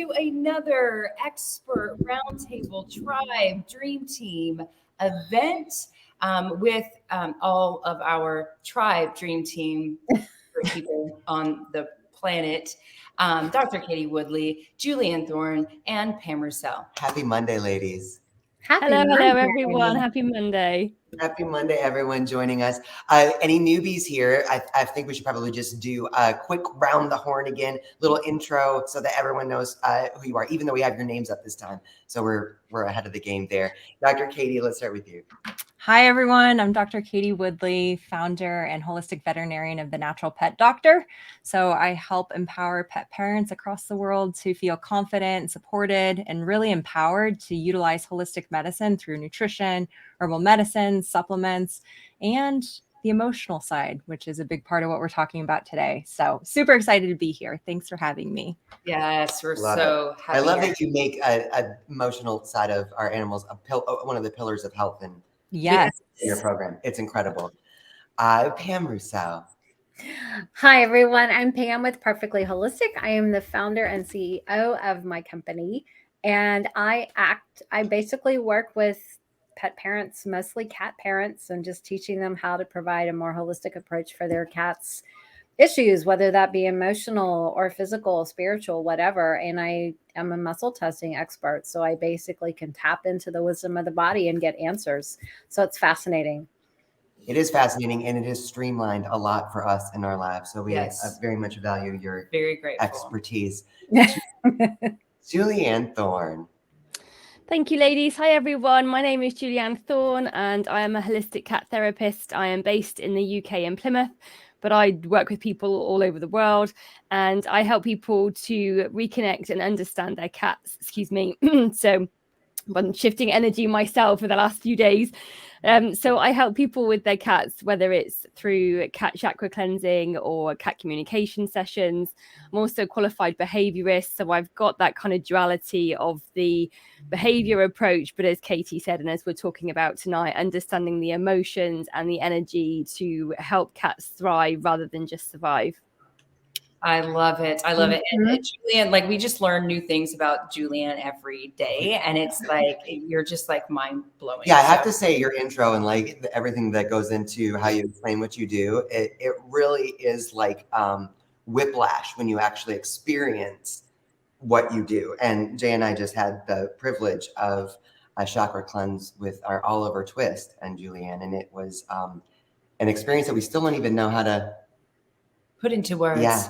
to another expert roundtable tribe dream team event with all of our tribe dream team people on the planet. Dr. Katie Woodley, Julianne Thorne, and Pam Roussel. Happy Monday, ladies. Hello, everyone. Happy Monday. Happy Monday, everyone joining us. Any newbies here? I think we should probably just do a quick round the horn again, little intro so that everyone knows who you are, even though we have your names up this time. So we're ahead of the game there. Dr. Katie, let's start with you. Hi, everyone. I'm Dr. Katie Woodley, founder and holistic veterinarian of The Natural Pet Doctor. So I help empower pet parents across the world to feel confident, supported, and really empowered to utilize holistic medicine through nutrition, herbal medicine, supplements, and the emotional side, which is a big part of what we're talking about today. So super excited to be here. Thanks for having me. Yes, we're Love so it. happy. I love that you make a emotional side of our animals one of the pillars of health and Yes. in your program. It's incredible. Pam Roussel. Hi, everyone. I'm Pam with Purrrfectly Holistic. I am the founder and CEO of my company, and I basically work with pet parents, mostly cat parents, and just teaching them how to provide a more holistic approach for their cats' issues, whether that be emotional or physical, spiritual, whatever. And I am a muscle testing expert. So I basically can tap into the wisdom of the body and get answers. So it's fascinating. It is fascinating, and it has streamlined a lot for us in our labs. So we very much value your very grateful expertise. Julianne Thorne. Thank you, ladies. Hi, everyone. My name is Julianne Thorne, and I am a holistic cat therapist. I am based in the UK in Plymouth, but I work with people all over the world, and I help people to reconnect and understand their cats. So I've been shifting energy myself for the last few days. So I help people with their cats, whether it's through cat chakra cleansing or cat communication sessions. I'm also a qualified behaviorist, so I've got that kind of duality of the behavior approach, but as Katie said, and as we're talking about tonight, understanding the emotions and the energy to help cats thrive rather than just survive. I love it. I love it. And Julianne, like we just learn new things about Julianne every day. And it's like, you're just like mind blowing. Yeah, I have to say your intro and like everything that goes into how you explain what you do, it really is like whiplash when you actually experience what you do. And Jay and I just had the privilege of a chakra cleanse with our Oliver Twist and Julianne. And it was an experience that we still don't even know how to put into words. Yeah.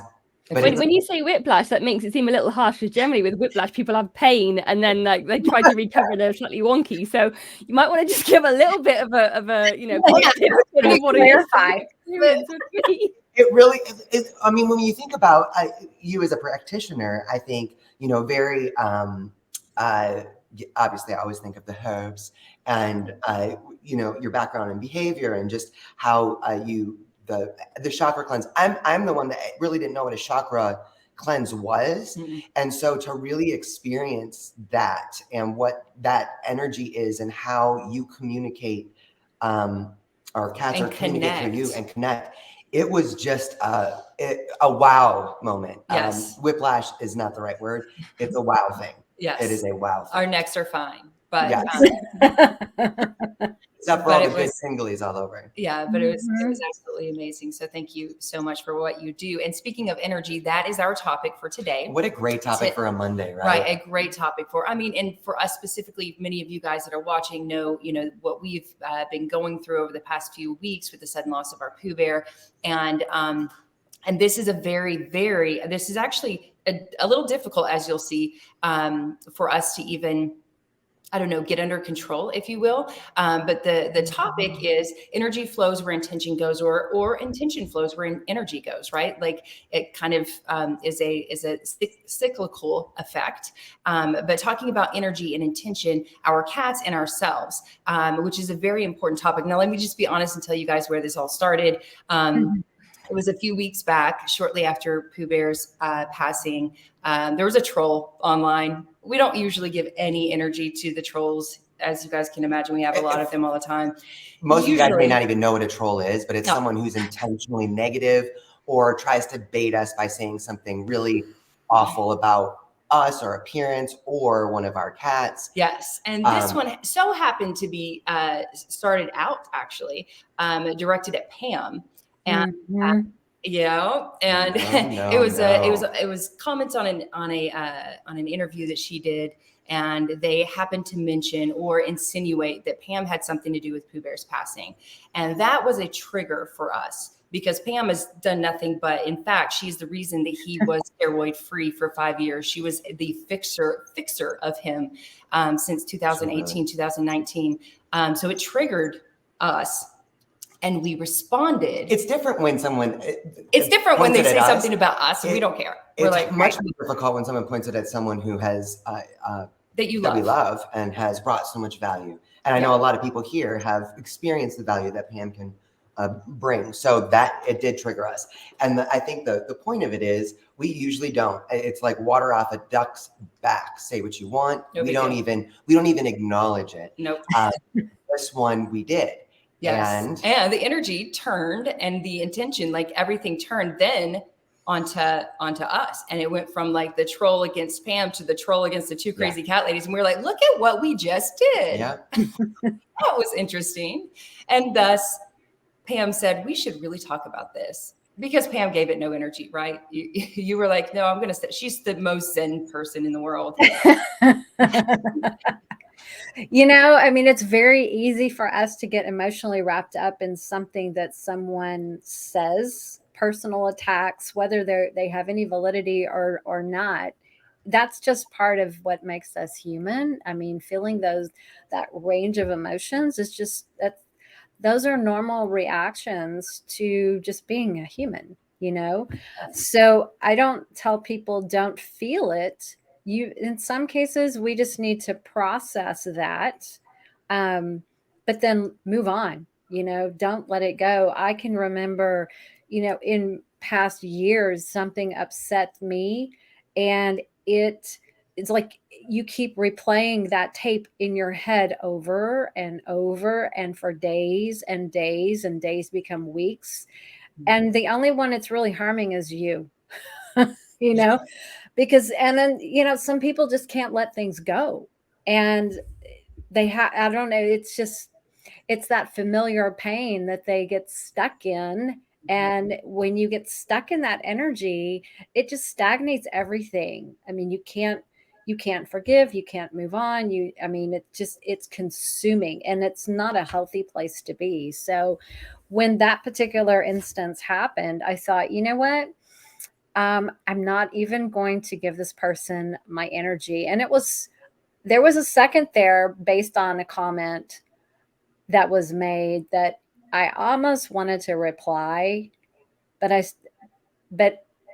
When you say whiplash, that makes it seem a little harsh, because generally with whiplash, people have pain and then like they try to recover and they're slightly wonky. So you might want to just give a little bit of a clarify. It really is. I mean, when you think about you as a practitioner, I think, very obviously I always think of the herbs and, your background in behavior and just how the chakra cleanse. I'm the one that really didn't know what a chakra cleanse was. Mm-hmm. And so to really experience that and what that energy is and how you communicate, our cats are communicating through you and connect. It was just a wow moment. Yes. Whiplash is not the right word. It's a wow thing. Yes. It is a wow thing. Our necks are fine. But yes. Except for all the good tinglies all over. Yeah, but it was absolutely amazing. So thank you so much for what you do. And speaking of energy, that is our topic for today. What a great topic for a Monday, right? Right, a great topic and for us specifically, many of you guys that are watching know, what we've been going through over the past few weeks with the sudden loss of our Pooh Bear. And this is this is actually a little difficult, as you'll see, for us to even, get under control, if you will. But the topic is energy flows where intention goes, or intention flows where energy goes, right? Like it kind of is a cyclical effect. But talking about energy and intention, our cats and ourselves, which is a very important topic. Now, let me just be honest and tell you guys where this all started. It was a few weeks back, shortly after Pooh Bear's passing. There was a troll online. We don't usually give any energy to the trolls. As you guys can imagine, we have a lot of them all the time. Most of you guys may not even know what a troll is, but it's someone who's intentionally negative or tries to bait us by saying something really awful about us, our appearance, or one of our cats. Yes. And this one so happened to be started out actually directed at Pam. And you know, and it was comments on an interview that she did, and they happened to mention or insinuate that Pam had something to do with Pooh Bear's passing, and that was a trigger for us because Pam has done nothing but, in fact, she's the reason that he was steroid free for 5 years. She was the fixer of him since 2018, 2019. So it triggered us. And we responded. It's different when someone. It's different when they say something about us, and we don't care. We're like much more difficult when someone points it at someone who has that we love and has brought so much value. And I know a lot of people here have experienced the value that Pam can bring. So that it did trigger us. And I think the point of it is we usually don't. It's like water off a duck's back. Say what you want. We don't even acknowledge it. Nope. This one we did. Yes. And the energy turned, and the intention, like everything turned then onto us. And it went from like the troll against Pam to the troll against the two crazy cat ladies. And we were like, look at what we just did. Yeah. That was interesting. And thus Pam said, we should really talk about this, because Pam gave it no energy, right? You were like, no, I'm going to say she's the most Zen person in the world. You know, I mean, it's very easy for us to get emotionally wrapped up in something that someone says, personal attacks, whether they have any validity or not. That's just part of what makes us human. I mean, feeling that range of emotions is just those are normal reactions to just being a human, you know? So I don't tell people don't feel it. In some cases, we just need to process that, but then move on, you know, don't let it go. I can remember, you know, in past years, something upset me, and it's like you keep replaying that tape in your head over and over, and for days and days, and days become weeks. And the only one it's really harming is you, you know? Because, and then, you know, some people just can't let things go, and I don't know, it's that familiar pain that they get stuck in. And when you get stuck in that energy, it just stagnates everything. I mean, you can't forgive, you can't move on. It's consuming, and it's not a healthy place to be. So when that particular instance happened, I thought, you know what? I'm not even going to give this person my energy. And there was a second there based on a comment that was made that I almost wanted to reply, but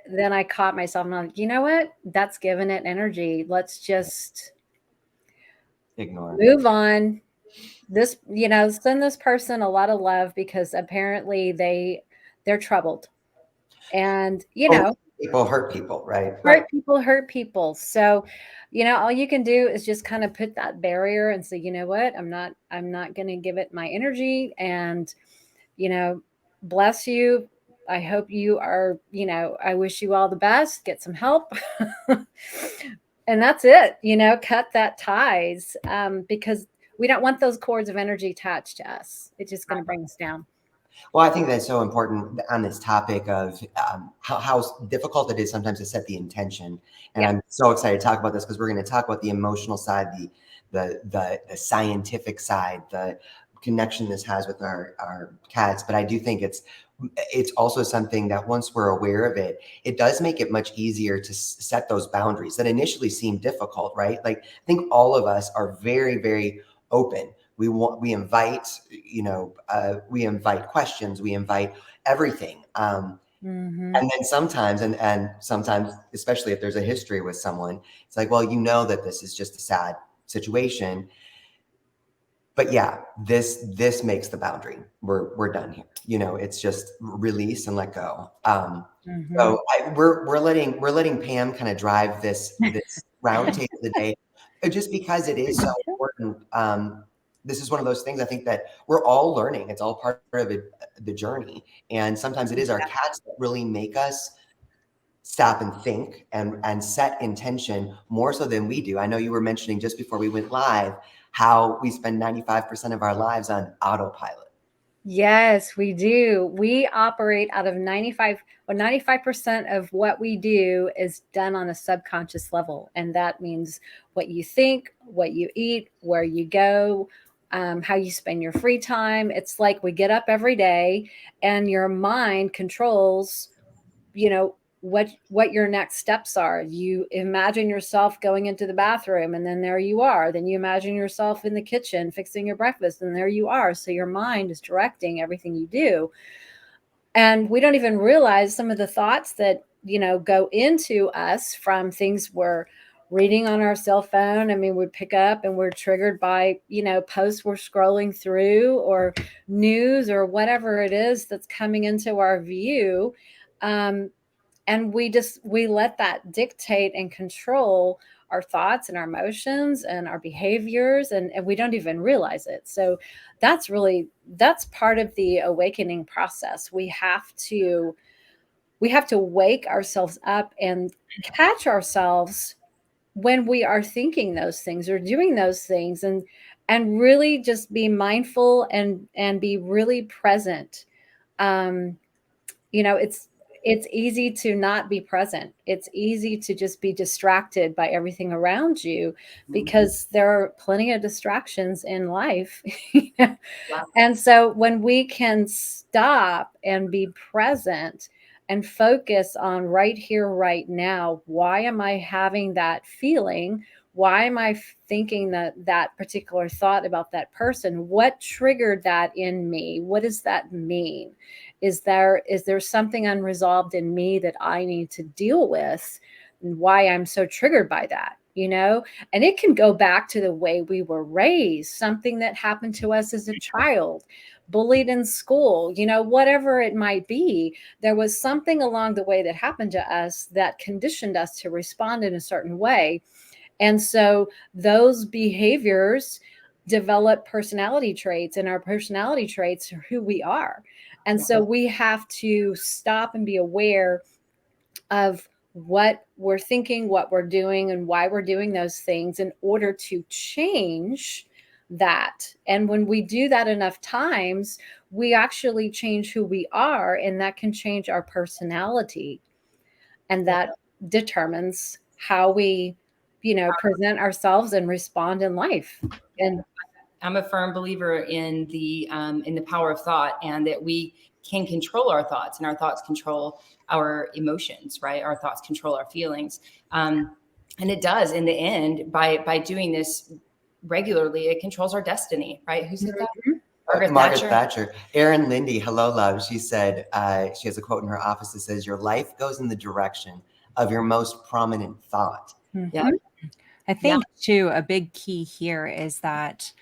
then I caught myself and I'm like, you know what? That's giving it energy. Let's just ignore, move on. This, you know, send this person a lot of love, because apparently they're troubled. And, you know, people hurt people, right? Hurt people. So, you know, all you can do is just kind of put that barrier and say, you know what, I'm not going to give it my energy. And, you know, bless you. I hope you are, you know, I wish you all the best, get some help. And that's it, you know, cut that ties, because we don't want those cords of energy attached to us. It's just going to bring us down. Well, I think that's so important on this topic of how difficult it is sometimes to set the intention. And I'm so excited to talk about this, because we're going to talk about the emotional side, the scientific side, the connection this has with our cats. But I do think it's also something that once we're aware of it, it does make it much easier to set those boundaries that initially seem difficult, right? Like, I think all of us are very, very open. We invite, you know, we invite questions, we invite everything. And then sometimes, and sometimes, especially if there's a history with someone, it's like, well, you know that this is just a sad situation. But yeah, this makes the boundary. We're done here. You know, it's just release and let go. So we're letting Pam kind of drive this roundtable today, just because it is so important. This is one of those things I think that we're all learning. It's all part of the journey. And sometimes it is our cats that really make us stop and think and set intention more so than we do. I know you were mentioning just before we went live how we spend 95% of our lives on autopilot. Yes, we do. We operate out of 95% of what we do is done on a subconscious level. And that means what you think, what you eat, where you go, how you spend your free time. It's like we get up every day and your mind controls, what your next steps are. You imagine yourself going into the bathroom and then there you are. Then you imagine yourself in the kitchen fixing your breakfast and there you are. So your mind is directing everything you do. And we don't even realize some of the thoughts that, go into us from things we're reading on our cell phone. I mean, we pick up and we're triggered by, posts we're scrolling through or news or whatever it is that's coming into our view. And we let that dictate and control our thoughts and our emotions and our behaviors, and we don't even realize it. So that's part of the awakening process. We have to wake ourselves up and catch ourselves when we are thinking those things or doing those things, and really just be mindful and be really present. It's easy to not be present. It's easy to just be distracted by everything around you because there are plenty of distractions in life. And so when we can stop and be present and focus on right here, right now, why am I having that feeling? Why am I thinking that particular thought about that person? What triggered that in me? What does that mean? Is there something unresolved in me that I need to deal with? And why I'm so triggered by that, And it can go back to the way we were raised, something that happened to us as a child, bullied in school, whatever it might be. There was something along the way that happened to us that conditioned us to respond in a certain way. And so those behaviors develop personality traits, and our personality traits are who we are. And so we have to stop and be aware of what we're thinking, what we're doing, and why we're doing those things in order to change that. And when we do that enough times, we actually change who we are, and that can change our personality. And that determines how we, present ourselves and respond in life. And I'm a firm believer in the power of thought, and that we can control our thoughts, and our thoughts control our emotions, right? Our thoughts control our feelings. And it does in the end by doing this regularly, it controls our destiny, right? Who said that? Margaret Thatcher. Erin Lindy, hello, love. She said, she has a quote in her office that says, "Your life goes in the direction of your most prominent thought." Yeah. I think too, a big key here is that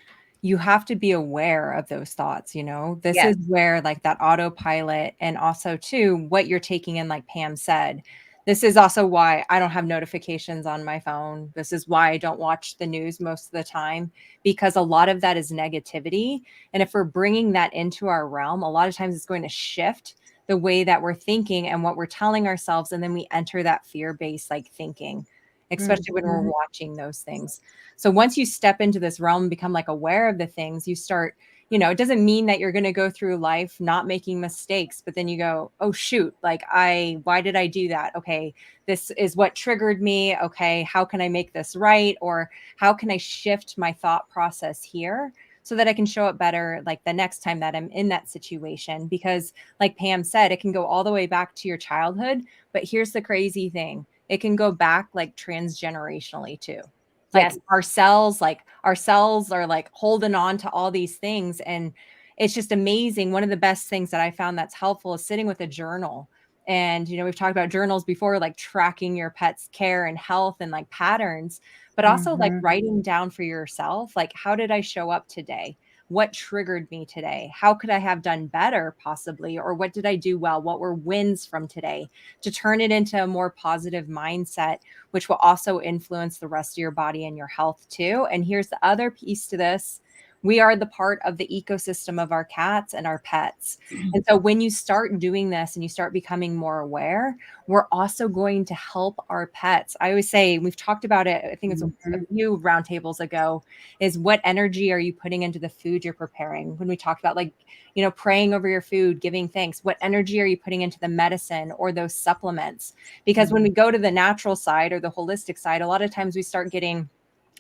you have to be aware of those thoughts. This is where like that autopilot, and also too, what you're taking in, like Pam said, this is also why I don't have notifications on my phone. This is why I don't watch the news most of the time, because a lot of that is negativity. And if we're bringing that into our realm, a lot of times it's going to shift the way that we're thinking and what we're telling ourselves. And then we enter that fear-based like thinking, especially when we're watching those things. So once you step into this realm, become like aware of the things, you start, it doesn't mean that you're going to go through life not making mistakes, but then you go, oh shoot, like why did I do that? Okay, this is what triggered me. Okay, how can I make this right? Or how can I shift my thought process here so that I can show up better like the next time that I'm in that situation? Because like Pam said, it can go all the way back to your childhood. But here's the crazy thing. It can go back like transgenerationally too. Like our cells are like holding on to all these things. And it's just amazing. One of the best things that I found that's helpful is sitting with a journal. And, we've talked about journals before, like tracking your pet's care and health and like patterns, but also like writing down for yourself, like, how did I show up today? What triggered me today? How could I have done better possibly? Or what did I do well? What were wins from today? To turn it into a more positive mindset, which will also influence the rest of your body and your health too. And here's the other piece to this. we are the part of the ecosystem of our cats and our pets. And so when you start doing this and you start becoming more aware, we're also going to help our pets. I always say, we've talked about it, I think it's a few roundtables ago, is what energy are you putting into the food you're preparing? When we talked about, like, praying over your food, giving thanks, what energy are you putting into the medicine or those supplements? Because when we go to the natural side or the holistic side, a lot of times we start getting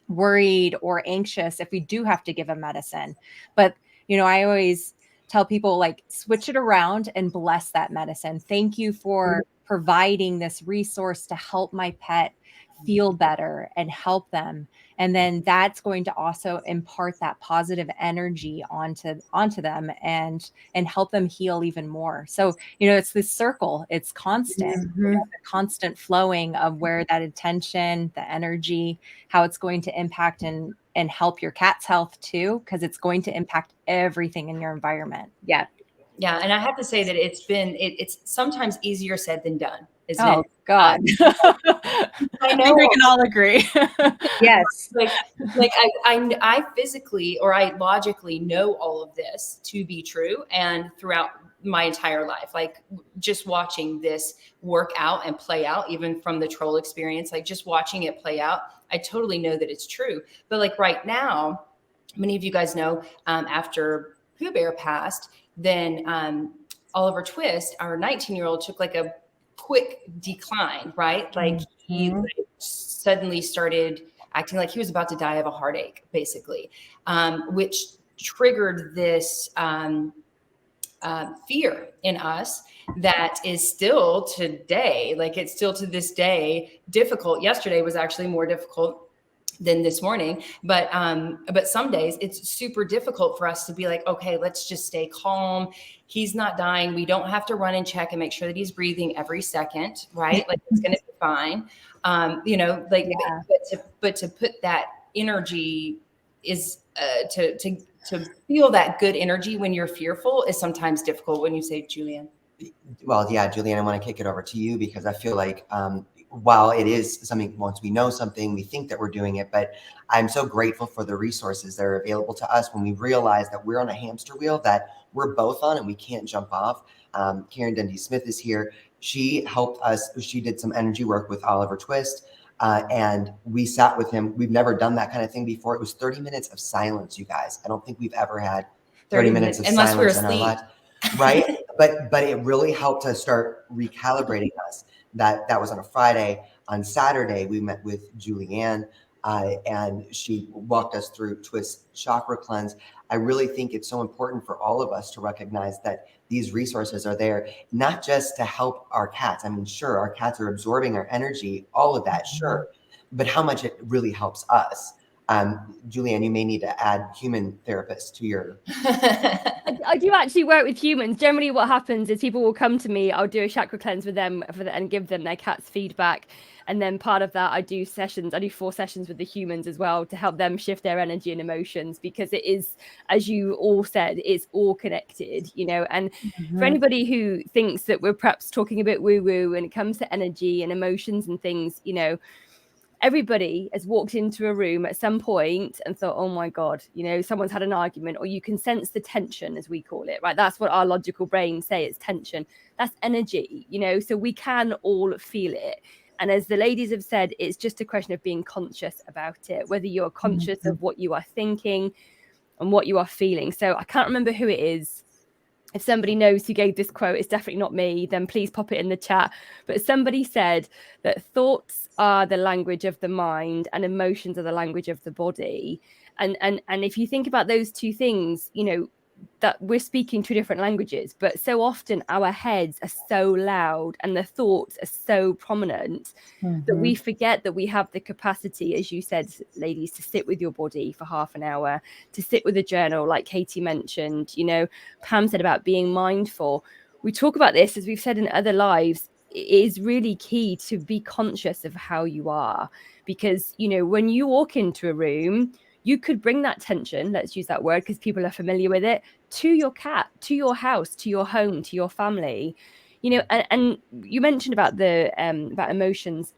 worried or anxious if we do have to give a medicine. But, I always tell people, like, switch it around and bless that medicine. Thank you for providing this resource to help my pet feel better and help them. And then that's going to also impart that positive energy onto them and help them heal even more. So, it's this circle, it's constant, the constant flowing of where that attention, the energy, how it's going to impact and help your cat's health too, because it's going to impact everything in your environment. Yeah. Yeah. And I have to say that it's sometimes easier said than done, isn't Oh it? God. I think we can all agree. Yes. like I physically, or I logically know all of this to be true. And throughout my entire life, like just watching this work out and play out, even from the troll experience, like just watching it play out, I totally know that it's true. But like right now, many of you guys know, after Pooh Bear passed, then Oliver Twist, our 19-year-old, took like a quick decline, right? Like he suddenly started acting like he was about to die of a heartache, basically, which triggered this fear in us that is still today, like it's still to this day difficult. Yesterday was actually more difficult than this morning, but some days it's super difficult for us to be like, okay, let's just stay calm. He's not dying. We don't have to run and check and make sure that he's breathing every second, right? Like it's going to be fine. But to put that energy is to feel that good energy when you're fearful is sometimes difficult. When you say, Julianne? Well, yeah, Julianne, I want to kick it over to you because I feel like while it is something, once we know something, we think that we're doing it, but I'm so grateful for the resources that are available to us when we realize that we're on a hamster wheel that we're both on and we can't jump off. Karen Dundee Smith is here. She helped us. She did some energy work with Oliver Twist. And we sat with him. We've never done that kind of thing before. It was 30 minutes of silence, you guys. I don't think we've ever had 30 minutes of unless silence we're in our asleep. lives. Right. But it really helped us start recalibrating us. That was on a Friday. On Saturday, we met with Julianne and she walked us through Twist Chakra Cleanse. I really think it's so important for all of us to recognize that these resources are there, not just to help our cats. I mean, sure, our cats are absorbing our energy, all of that, sure, but how much it really helps us. Julianne, you may need to add human therapists to your... I do actually work with humans. Generally what happens is people will come to me, I'll do a chakra cleanse with them and give them their cat's feedback. And then part of that, I do 4 sessions with the humans as well to help them shift their energy and emotions, because it is, as you all said, it's all connected, and for anybody who thinks that we're perhaps talking a bit woo-woo when it comes to energy and emotions and things, everybody has walked into a room at some point and thought, oh my God, someone's had an argument, or you can sense the tension, as we call it, right? That's what our logical brains say, it's tension. That's energy, so we can all feel it. And as the ladies have said, it's just a question of being conscious about it, whether you're conscious of what you are thinking and what you are feeling. So I can't remember who it is. If somebody knows who gave this quote, it's definitely not me, then please pop it in the chat. But somebody said that thoughts are the language of the mind and emotions are the language of the body. And if you think about those two things, that we're speaking two different languages, but so often our heads are so loud and the thoughts are so prominent that we forget that we have the capacity, as you said, ladies, to sit with your body for half an hour, to sit with a journal, like Katie mentioned, Pam said about being mindful. We talk about this, as we've said in other lives, it is really key to be conscious of how you are, because, when you walk into a room, you could bring that tension, let's use that word because people are familiar with it, to your cat, to your house, to your home, to your family, and you mentioned about the about emotions.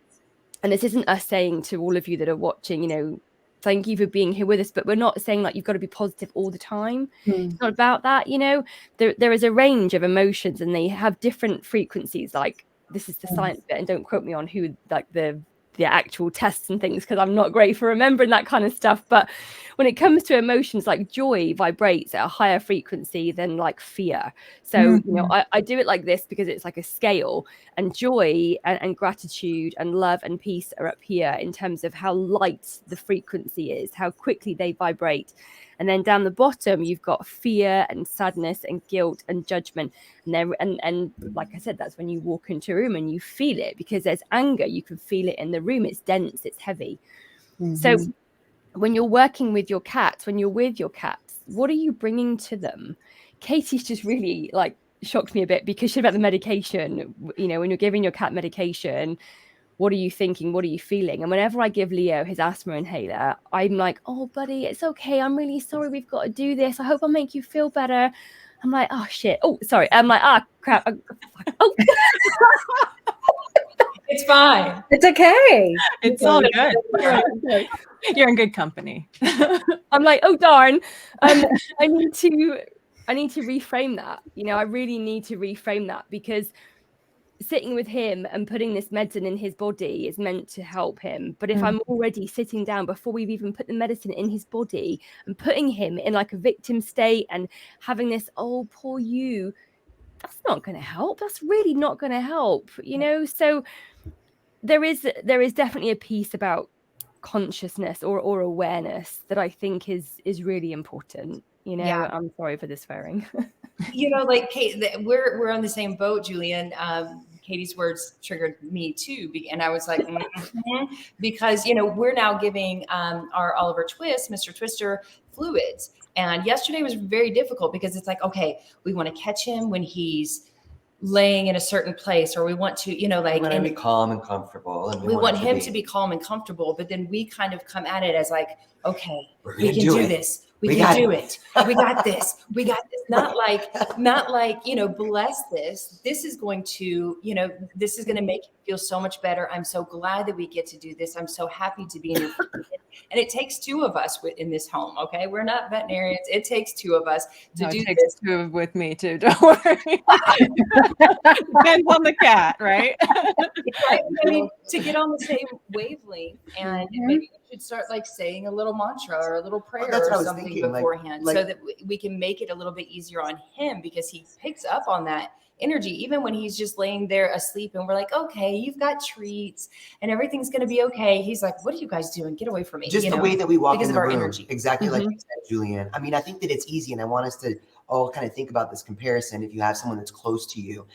And this isn't us saying to all of you that are watching, thank you for being here with us. But we're not saying like you've got to be positive all the time. Mm. It's not about that. You know, there is a range of emotions and they have different frequencies. Like this is the science bit, and don't quote me on who like the actual tests and things, because I'm not great for remembering that kind of stuff. But when it comes to emotions, like joy vibrates at a higher frequency than like fear. So, you know, I do it like this because it's like a scale, and joy and gratitude and love and peace are up here in terms of how light the frequency is, how quickly they vibrate. And then down the bottom, you've got fear and sadness and guilt and judgment. And like I said, that's when you walk into a room and you feel it, because there's anger. You can feel it in the room. It's dense, it's heavy. So when you're working with your cats, when you're with your cats, what are you bringing to them? Katie's just really like shocked me a bit, because she's about the medication. You know, when you're giving your cat medication, what are you thinking? What are you feeling? And whenever I give Leo his asthma inhaler, I'm like, oh, buddy, it's okay. I'm really sorry. We've got to do this. I hope I'll make you feel better. I'm like, oh, shit. Oh, sorry. I'm like, ah, crap. Oh. It's fine. It's okay. It's all good. You're in good company. I'm like, oh, darn. I need to reframe that. You know, I really need to reframe that, because sitting with him and putting this medicine in his body is meant to help him. But if I'm already sitting down before we've even put the medicine in his body and putting him in like a victim state and having this, oh, poor you, that's not going to help. That's really not going to help, you know? So there is definitely a piece about consciousness or awareness that I think is really important. You know, Yeah. I'm sorry for the swearing. You know, like Kate, we're on the same boat, Julian. Katie's words triggered me too, and I was like, because you know we're now giving our Oliver Twist, Mr. Twister, fluids, and yesterday was very difficult because it's like, okay, we want to catch him when he's laying in a certain place, or we want to, you know, like, we want to be calm and comfortable, and we want him to be calm and comfortable. But then we kind of come at it as like, okay, we can do this. We can do it. We got this. We got this. Not like, you know, bless this. This is going to, you know, this is going to make you feel so much better. I'm so glad that we get to do this. I'm so happy to be in your and it takes two of us in this home. Okay. We're not veterinarians. It takes two of us to do takes this. two with me too. Don't worry. Depends on the cat, right? I mean, to get on the same wavelength, and maybe we should start like saying a little mantra or a little prayer or something beforehand, so that we can make it a little bit easier on him, because he picks up on that energy even when he's just laying there asleep and we're like, okay, you've got treats and everything's going to be okay. He's like, what are you guys doing? Get away from me. Just the way that we walk in the room. Energy. Exactly like you said, Julian. I mean, I think that it's easy, and I want us to all kind of think about this comparison. If you have someone that's close to you,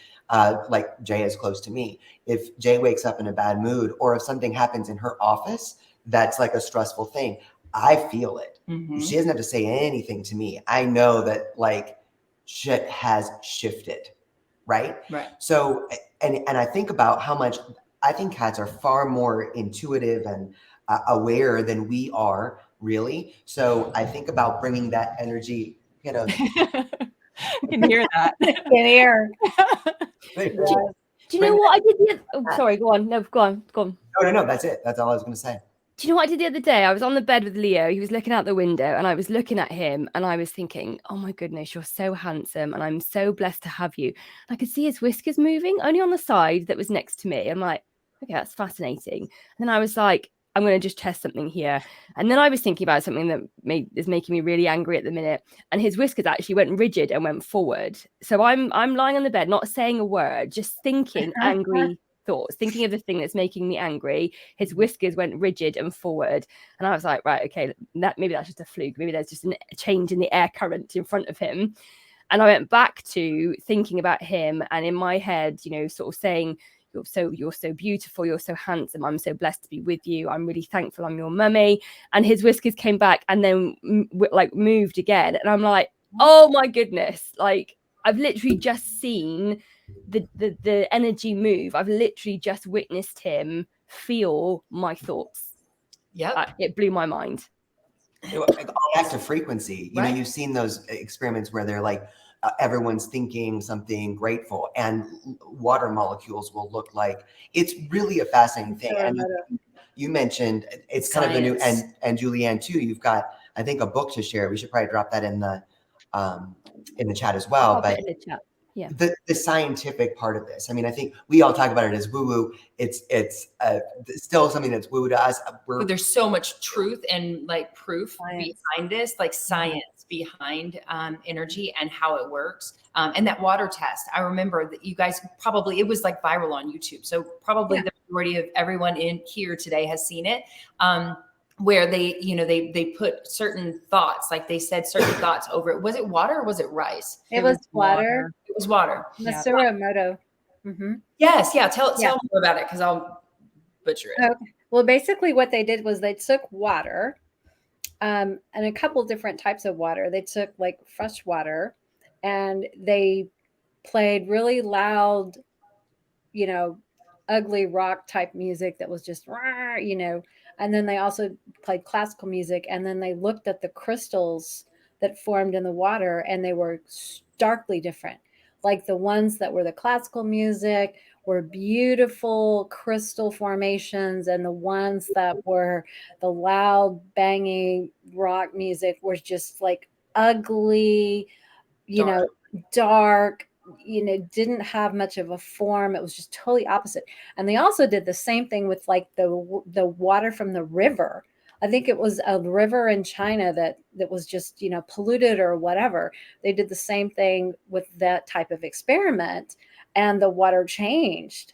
like Jay is close to me, if Jay wakes up in a bad mood, or if something happens in her office that's like a stressful thing, I feel it. She doesn't have to say anything to me. I know that like shit has shifted. Right. So, and I think about how much I think cats are far more intuitive and aware than we are, really. So I think about bringing that energy, you know. I can hear that. Can hear. Do you know what I did? Sorry, go on. No, go on. No, that's it. That's all I was going to say. Do you know what I did the other day? I was on the bed with Leo. He was looking out the window and I was looking at him and I was thinking, oh my goodness, you're so handsome and I'm so blessed to have you. And I could see his whiskers moving only on the side that was next to me. I'm like, okay, that's fascinating. And then I was like, I'm going to just test something here. And then I was thinking about something that is making me really angry at the minute. And his whiskers actually went rigid and went forward. So I'm lying on the bed, not saying a word, just thinking angry thoughts, thinking of the thing that's making me angry. His whiskers went rigid and forward. And I was like, right, okay, maybe that's just a fluke. Maybe there's just a change in the air current in front of him. And I went back to thinking about him. And in my head, you know, sort of saying, you're so beautiful, you're so handsome, I'm so blessed to be with you, I'm really thankful I'm your mummy. And his whiskers came back and then like moved again. And I'm like, oh my goodness, like I've literally just seen the energy move. I've literally just witnessed him feel my thoughts. It blew my mind. All back to frequency. You know, you've seen those experiments where they're like, everyone's thinking something grateful and water molecules will look like. It's really a fascinating thing. And you mentioned it's kind of the new, Science. and Julianne too, you've got, I think, a book to share. We should probably drop that in the chat as well. Pop But it in the chat. Yeah. the scientific part of this, I mean, I think we all talk about it as woo woo. It's still something that's woo woo to us. But there's so much truth and like proof Science. behind this, like science behind energy and how it works. And that water test, I remember that you guys probably, it was like viral on YouTube. So probably the majority of everyone in here today has seen it. Where they, you know, they put certain thoughts, like they said certain thoughts over it. Was it water or was it rice? It was water. It was water. Masuramoto. Mm-hmm. Yes. Yeah. Tell me more about it, because I'll butcher it. Okay. Well, basically what they did was they took water and a couple different types of water. They took like fresh water and they played really loud, you know, ugly rock type music that was just, you know, and then they also played classical music. And then they looked at the crystals that formed in the water and they were starkly different. Like the ones that were the classical music were beautiful crystal formations, and the ones that were the loud banging rock music was just like ugly, you know, dark, you know, didn't have much of a form. It was just totally opposite. And they also did the same thing with like the water from the river. I think it was a river in China that was just, you know, polluted or whatever. They did the same thing with that type of experiment, and the water changed.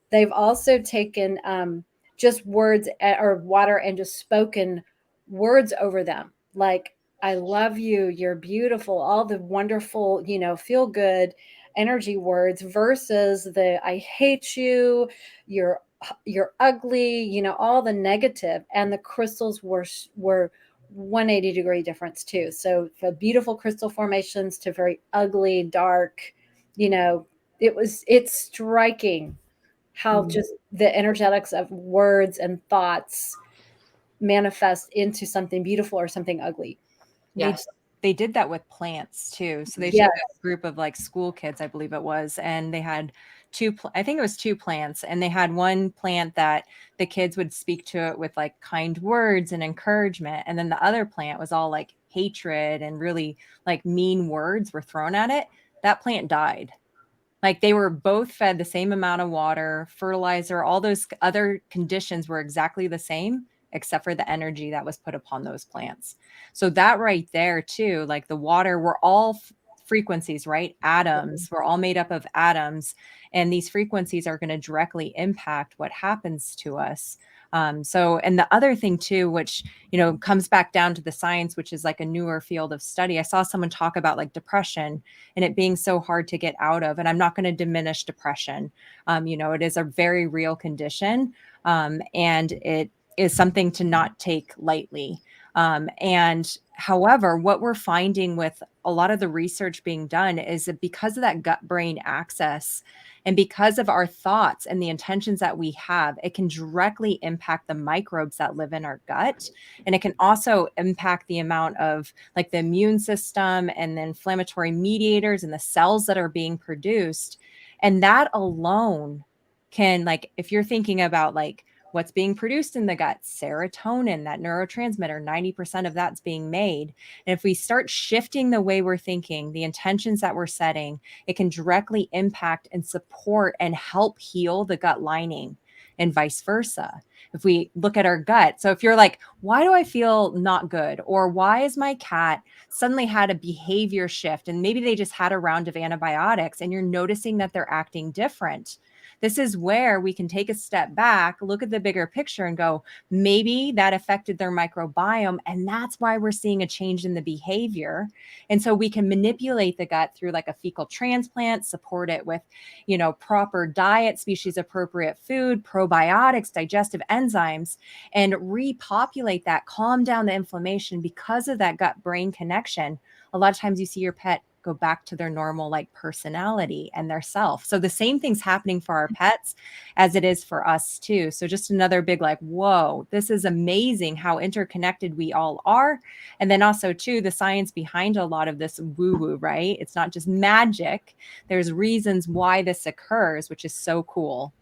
They've also taken just words or water and just spoken words over them, like I love you, you're beautiful, all the wonderful, you know, feel good energy words versus the I hate you, you're ugly, you know, all the negative. And the crystals were 180-degree difference too. So for beautiful crystal formations to very ugly, dark, you know, it's striking how just the energetics of words and thoughts manifest into something beautiful or something ugly. Yes. They did that with plants too. So they showed a group of like school kids, I believe it was, and they had I think it was two plants, and they had one plant that the kids would speak to it with like kind words and encouragement. And then the other plant was all like hatred and really like mean words were thrown at it. That plant died. Like they were both fed the same amount of water, fertilizer, all those other conditions were exactly the same, except for the energy that was put upon those plants. So that right there too, like the water, we're all frequencies, right? Atoms, we're all made up of atoms. And these frequencies are going to directly impact what happens to us. And the other thing too, which, you know, comes back down to the science, which is like a newer field of study. I saw someone talk about like depression and it being so hard to get out of. And I'm not going to diminish depression. You know, it is a very real condition. And it is something to not take lightly. And however, what we're finding with a lot of the research being done is that because of that gut brain access and because of our thoughts and the intentions that we have, it can directly impact the microbes that live in our gut. And it can also impact the amount of like the immune system and the inflammatory mediators and the cells that are being produced. And that alone can, like, if you're thinking about like what's being produced in the gut, serotonin, that neurotransmitter, 90% of that's being made. And if we start shifting the way we're thinking, the intentions that we're setting, it can directly impact and support and help heal the gut lining and vice versa. If we look at our gut, so if you're like, why do I feel not good? Or why is my cat suddenly had a behavior shift? And maybe they just had a round of antibiotics and you're noticing that they're acting different. This is where we can take a step back, look at the bigger picture and go, maybe that affected their microbiome. And that's why we're seeing a change in the behavior. And so we can manipulate the gut through like a fecal transplant, support it with, you know, proper diet, species appropriate food, probiotics, digestive enzymes, and repopulate that, calm down the inflammation because of that gut brain connection. A lot of times you see your pet go back to their normal like personality and their self. So the same thing's happening for our pets as it is for us too. So just another big like, whoa, this is amazing how interconnected we all are. And then also too, the science behind a lot of this woo-woo, right? It's not just magic. There's reasons why this occurs, which is so cool.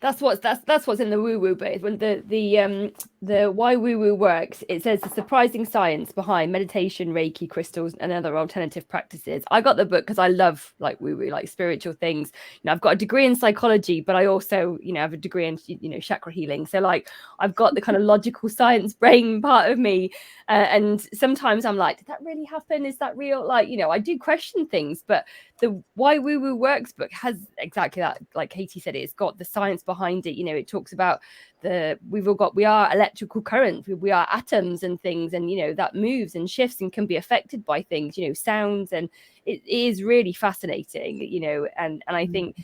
That's what's in the woo woo bit. When the why woo woo works, it says the surprising science behind meditation, Reiki, crystals, and other alternative practices. I got the book because I love like woo woo, like spiritual things. I've got a degree in psychology, but I also have a degree in chakra healing. So like I've got the kind of logical science brain part of me, and sometimes I'm like, did that really happen? Is that real? Like I do question things, but the Why Woo Woo Works book has exactly that. Like Katie said, it's got the science behind it. It talks about we are electrical currents, we are atoms and things, and that moves and shifts and can be affected by things, sounds, and it is really fascinating, and I think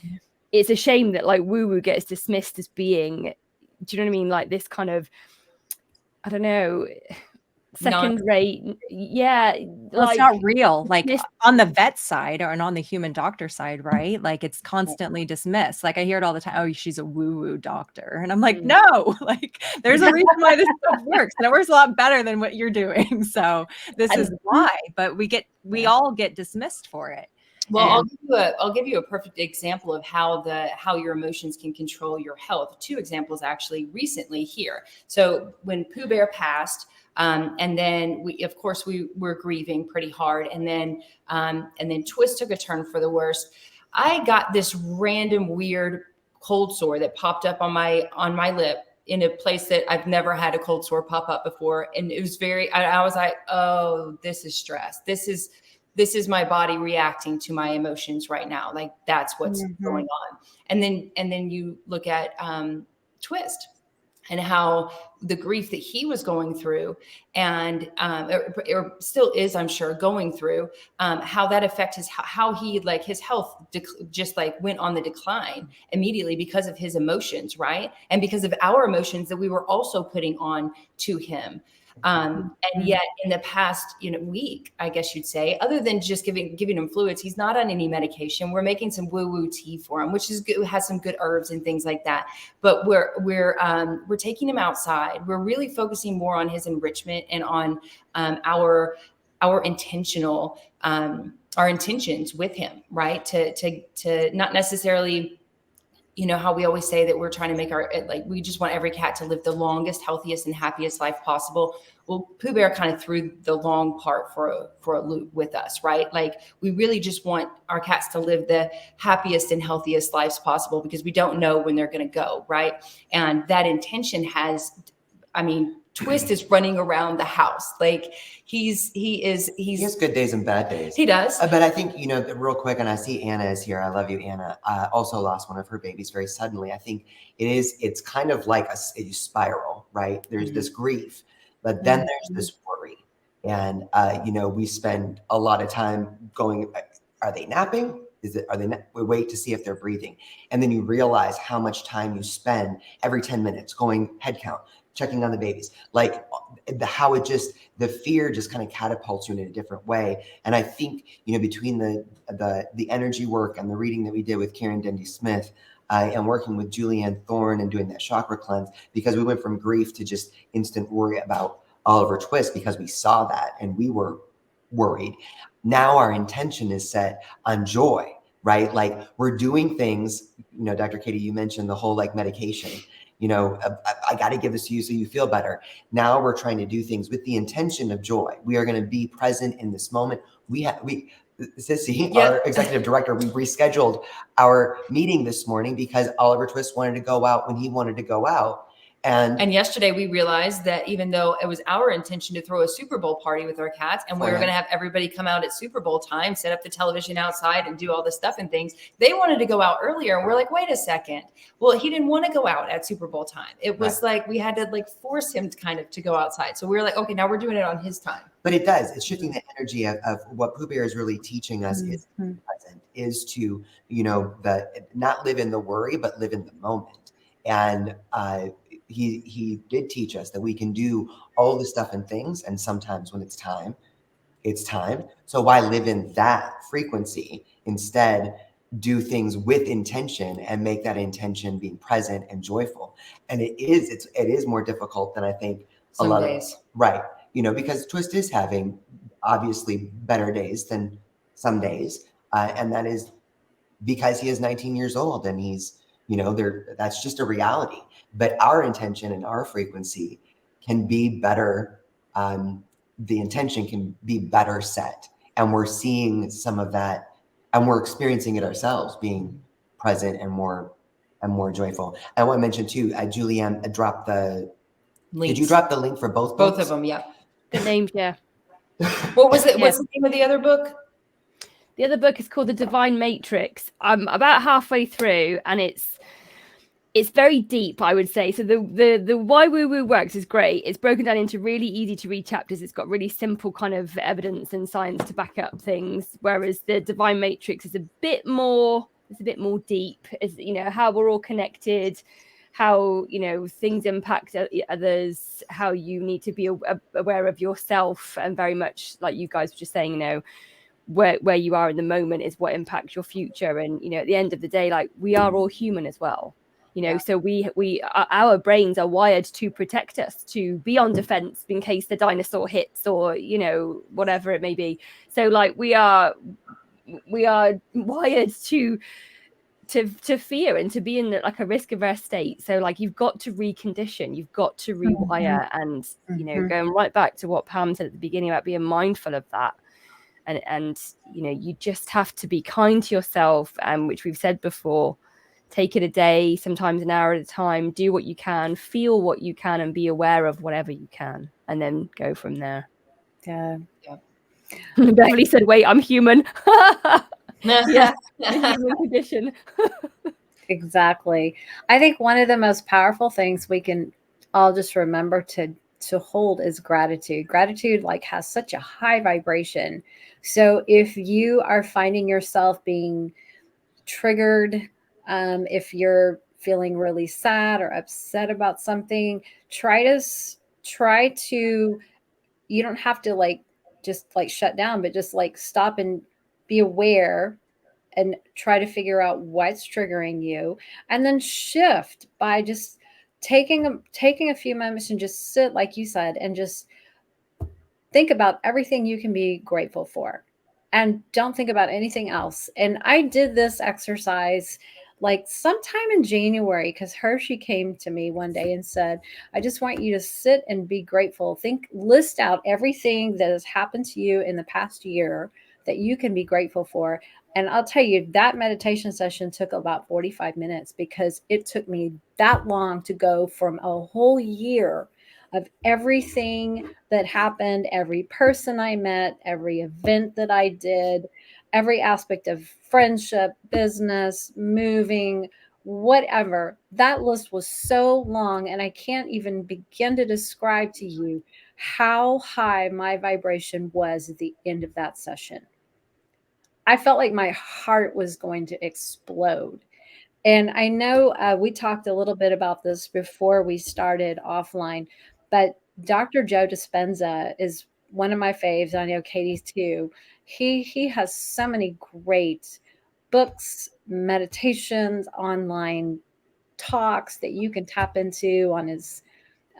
it's a shame that like woo woo gets dismissed as being, do you know what I mean, like this kind of, I don't know, second rate. Well, it's not real, like on the vet side or on the human doctor side, right? Like it's constantly dismissed. Like I hear it all the time, oh, she's a woo-woo doctor, and I'm like, no, like there's a reason why this stuff works, and it works a lot better than what you're doing. So this is why, but we all get dismissed for it. Well, I'll give you a perfect example of how your emotions can control your health. 2 examples actually recently here. So when Pooh Bear passed, and then we were grieving pretty hard, and then Twist took a turn for the worst. I got this random weird cold sore that popped up on my lip in a place that I've never had a cold sore pop up before, and it was I was like, oh, this is stress. This is my body reacting to my emotions right now. Like that's what's going on. And then you look at Twist and how the grief that he was going through, and or still is, I'm sure, going through, how that affects how he, like, his health just like went on the decline immediately because of his emotions, right? And because of our emotions that we were also putting on to him. And yet in the past, week, I guess you'd say, other than just giving him fluids, he's not on any medication. We're making some woo-woo tea for him, which is good, has some good herbs and things like that. But we're taking him outside. We're really focusing more on his enrichment and on our intentional our intentions with him, right? To not necessarily, how we always say that we're trying to make we just want every cat to live the longest, healthiest, and happiest life possible. Well, Pooh Bear kind of threw the long part for a loop with us, right? Like we really just want our cats to live the happiest and healthiest lives possible, because we don't know when they're going to go, right? And that intention Twist is running around the house. Like he has good days and bad days. He does. But I think, real quick, and I see Anna is here. I love you, Anna. Also lost one of her babies very suddenly. I think it's kind of like a spiral, right? There's this grief, but then there's this worry. And, we spend a lot of time going, are they napping? We wait to see if they're breathing. And then you realize how much time you spend every 10 minutes going head count, checking on the babies, like how the fear just kind of catapults you in a different way. And I think, between the energy work and the reading that we did with Karen Dendy Smith, and working with Julianne Thorne and doing that chakra cleanse, because we went from grief to just instant worry about Oliver Twist, because we saw that and we were worried. Now our intention is set on joy, right? Like we're doing things, Dr. Katie, you mentioned the whole like medication. I got to give this to you so you feel better. Now we're trying to do things with the intention of joy. We are going to be present in this moment. Sissy, our executive director, we rescheduled our meeting this morning because Oliver Twist wanted to go out when he wanted to go out. And yesterday we realized that even though it was our intention to throw a Super Bowl party with our cats, and we were going to have everybody come out at Super Bowl time, set up the television outside and do all this stuff and things, they wanted to go out earlier. And we're like, wait a second. Well, he didn't want to go out at Super Bowl time. It was like we had to like force him to go outside. So we were like, okay, now we're doing it on his time. But it does. It's shifting the energy of what Pooh Bear is really teaching us is present, is to, not live in the worry, but live in the moment. And he did teach us that we can do all the stuff and things, and sometimes when it's time. So why live in that frequency? Instead, do things with intention and make that intention being present and joyful. And it is more difficult than I think Some days. Right. Because Twist is having obviously better days than some days. And that is because he is 19 years old and he's that's just a reality. But our intention and our frequency can be better. The intention can be better set. And we're seeing some of that, and we're experiencing it ourselves, being present and more joyful. I want to mention too, Julianne dropped the Links. Did you drop the link for both books? Both of them, yeah. The names, yeah. What was it? Yeah. What's the name of the other book? The other book is called The Divine Matrix. I'm about halfway through, and it's very deep, I would say. So the Why Woo Woo Works is great. It's broken down into really easy to read chapters. It's got really simple kind of evidence and science to back up things. Whereas the Divine Matrix is a bit more deep. It's, how we're all connected, how, things impact others, how you need to be aware of yourself, and very much like you guys were just saying, where you are in the moment is what impacts your future. And, at the end of the day, like, we are all human as well. So our brains are wired to protect us, to be on defense in case the dinosaur hits, or whatever it may be. So like we are wired to fear and to be in like a risk averse state. So like you've got to recondition, you've got to rewire, and going right back to what Pam said at the beginning about being mindful of that. And you just have to be kind to yourself, and which we've said before. Take it a day, sometimes an hour at a time. Do what you can, feel what you can, and be aware of whatever you can, and then go from there. Yeah. Beverly said, "Wait, I'm human." Yeah, the human condition. Exactly. I think one of the most powerful things we can all just remember to hold is gratitude. Gratitude has such a high vibration. So if you are finding yourself being triggered, if you're feeling really sad or upset about something, try to, you don't have to just shut down, but just stop and be aware and try to figure out what's triggering you, and then shift by just taking a few moments and just sit, like you said, and just think about everything you can be grateful for, and don't think about anything else. And I did this exercise sometime in January, because Hershey came to me one day and said, I just want you to sit and be grateful. List out everything that has happened to you in the past year that you can be grateful for. And I'll tell you, that meditation session took about 45 minutes, because it took me that long to go from a whole year of everything that happened, every person I met, every event that I did, every aspect of friendship, business, moving, whatever. That list was so long, and I can't even begin to describe to you how high my vibration was at the end of that session. I felt like my heart was going to explode. And I know we talked a little bit about this before we started offline, but Dr. Joe Dispenza is one of my faves. I know Katie's too. He has so many great books, meditations, online talks that you can tap into on his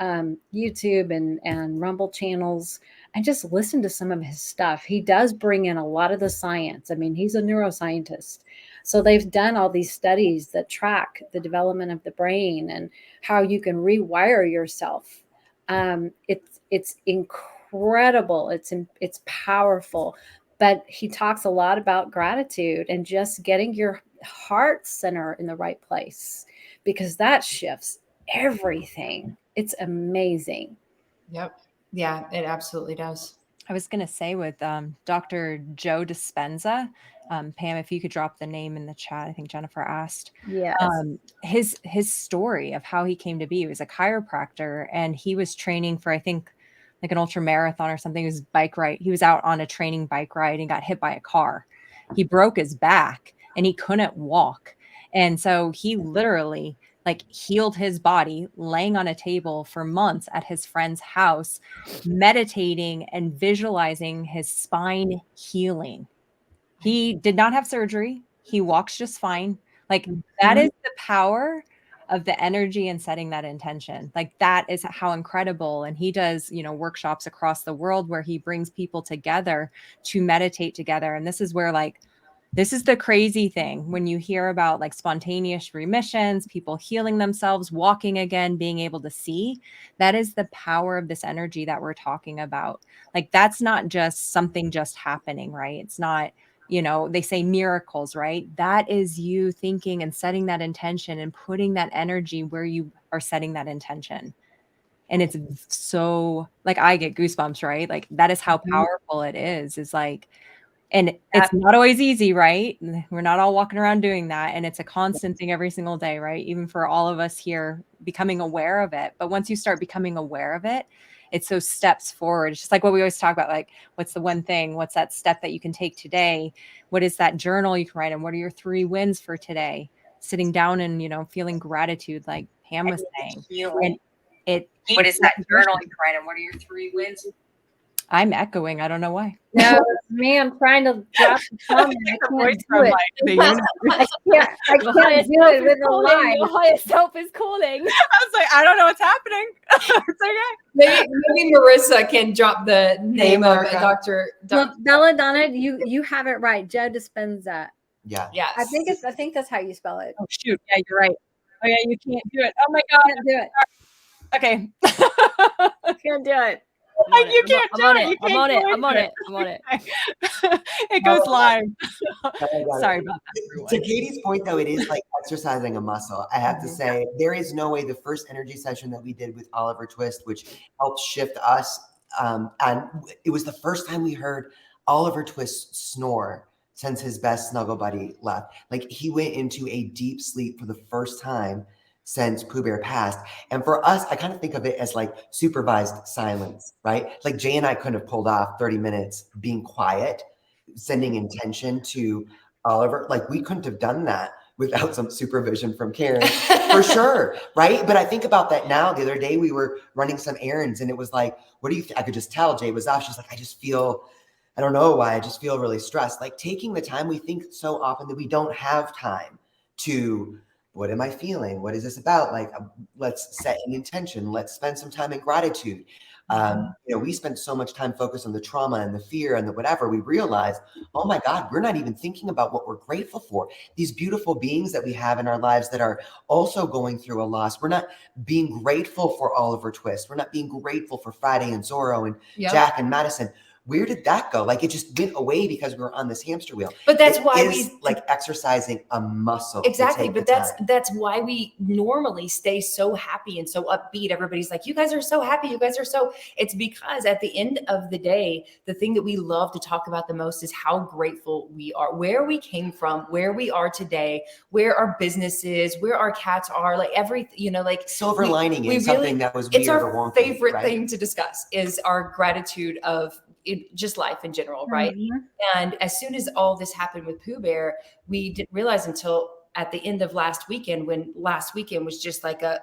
YouTube and Rumble channels, and just listen to some of his stuff. He does bring in a lot of the science. I mean, he's a neuroscientist. So they've done all these studies that track the development of the brain and how you can rewire yourself. It's incredible. It's powerful. But he talks a lot about gratitude and just getting your heart center in the right place, because that shifts everything. It's amazing. Yep. Yeah, it absolutely does. I was going to say with Dr. Joe Dispenza, Pam, if you could drop the name in the chat. I think Jennifer asked. Yes. His story of how he came to be. He was a chiropractor, and he was training for, I think, like an ultra marathon or something. It was bike ride. He was out on a training bike ride and got hit by a car. He broke his back and he couldn't walk. And so he literally healed his body laying on a table for months at his friend's house, meditating and visualizing his spine healing. He did not have surgery. He walks just fine. That is the power of the energy and setting that intention. That is how incredible. And he does, workshops across the world where he brings people together to meditate together. And this is where This is the crazy thing when you hear about like spontaneous remissions, people healing themselves, walking again, being able to see. That is the power of this energy that we're talking about. Like, that's not just something just happening, right? It's not, you know, they say miracles, right? That is you thinking and setting that intention and putting that energy where you are setting that intention. And it's so, like, I get goosebumps, right? Like, that is how powerful it is like, and it's not always easy, right? We're not all walking around doing that. And it's a constant thing every single day, right? Even for all of us here becoming aware of it. But once you start becoming aware of it, it's those steps forward. It's just like what we always talk about, like, what's the one thing? What's that step that you can take today? What is that journal you can write in? What are your 3 wins for today? Sitting down and, you know, feeling gratitude, like Pam was saying. And what is that journal you can write in? What are your 3 wins? I'm echoing. I don't know why. No, it's me. I'm trying to drop the comment. I can't do it. I can't do it with the line. Your higher self is calling. I was like, I don't know what's happening. It's okay. Maybe Marissa can drop the name of Dr. Well, Belladonna, you have it right. Joe Dispenza. Yeah. Yes. I think that's how you spell it. Oh shoot. Yeah, you're right. Oh yeah, you can't do it. Oh my God. Can't do it. Okay. Can't do it. You can't do it. I'm on it. It goes live. Sorry about that, everyone. To Katie's point, though, it is like exercising a muscle. I have to say, there is no way the first energy session that we did with Oliver Twist, which helped shift us, and it was the first time we heard Oliver Twist snore since his best snuggle buddy left. Like, he went into a deep sleep for the first time since Pooh Bear passed. And for us, I kind of think of it as like supervised silence, right? Like, Jay and I couldn't have pulled off 30 minutes being quiet, sending intention to Oliver. Like, we couldn't have done that without some supervision from Karen, for sure, right? But I think about that now. The other day we were running some errands and it was like, what do you think? I could just tell Jay was off. She's like, I don't know why, I just feel really stressed. Like, taking the time, we think so often that we don't have time to, what am I feeling? What is this about? Like, let's set an intention. Let's spend some time in gratitude. We spend so much time focused on the trauma and the fear and the whatever. We realize, oh my God, we're not even thinking about what we're grateful for. These beautiful beings that we have in our lives that are also going through a loss. We're not being grateful for Oliver Twist. We're not being grateful for Friday and Zorro and Jack and Madison. Where did that go? Like, it just went away because we were on this hamster wheel. But that's why we like exercising a muscle. Exactly. But that's why we normally stay so happy and so upbeat. Everybody's like, you guys are so happy. You guys are so, it's because at the end of the day, the thing that we love to talk about the most is how grateful we are, where we came from, where we are today, where our business is, where our cats are, like everything, like silver lining in something that was weird. It's our favorite thing to discuss is our gratitude of just life in general, right? And as soon as all this happened with Pooh Bear, we didn't realize until at the end of last weekend, when last weekend was just like when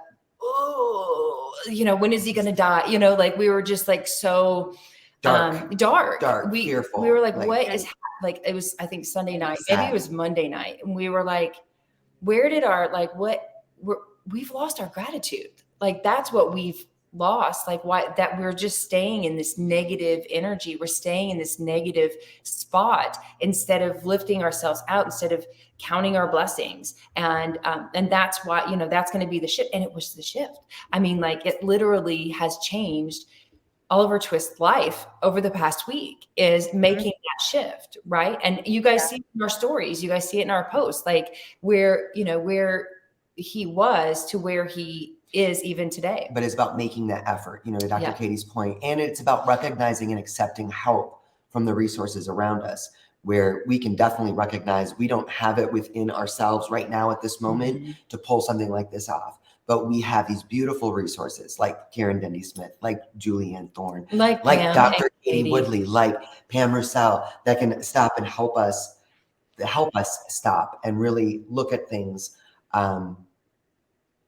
is he going to die? Like, we were just like so dark, fearful. We were like what is like, it was, I think Sunday night, maybe it was Monday night. And we were like, where did we've lost our gratitude. Like, that's what we've lost. Like, why that we're just staying in this negative energy. We're staying in this negative spot instead of lifting ourselves out, instead of counting our blessings. And that's why, that's going to be the shift. And it was the shift. I mean, like, it literally has changed Oliver Twist's life over the past week, is making that shift. Right. And you guys see it in our stories, you guys see it in our posts, like where he was to where he is even today. But it's about making that effort, to Dr. Katie's point. And it's about recognizing and accepting help from the resources around us, where we can definitely recognize we don't have it within ourselves right now at this moment to pull something like this off. But we have these beautiful resources like Karen Dendy Smith, like Julianne Thorne, like Dr. Katie Woodley, like Pam Roussel, that can stop and help us stop and really look at things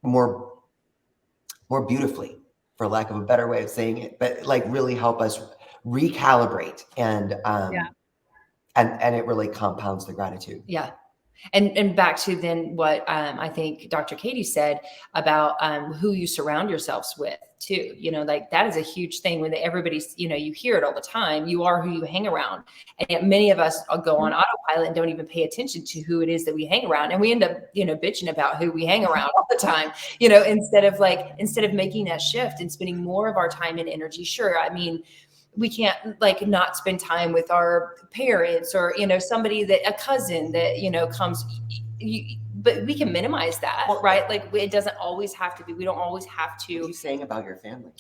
more beautifully, for lack of a better way of saying it, but like really help us recalibrate and it really compounds the gratitude. Yeah. And back to then what I think Dr. Katie said about who you surround yourselves with too. You know, like that is a huge thing when everybody's, you know, you hear it all the time. You are who you hang around. And yet many of us go on autopilot and don't even pay attention to who it is that we hang around. And we end up, you know, bitching about who we hang around all the time, you know, instead of making that shift and spending more of our time and energy. Sure. I mean, we can't like not spend time with our parents or, you know, somebody a cousin that, you know, comes, but we can minimize that, right? Like it doesn't always have to be, we don't always have to. What are you saying about your family?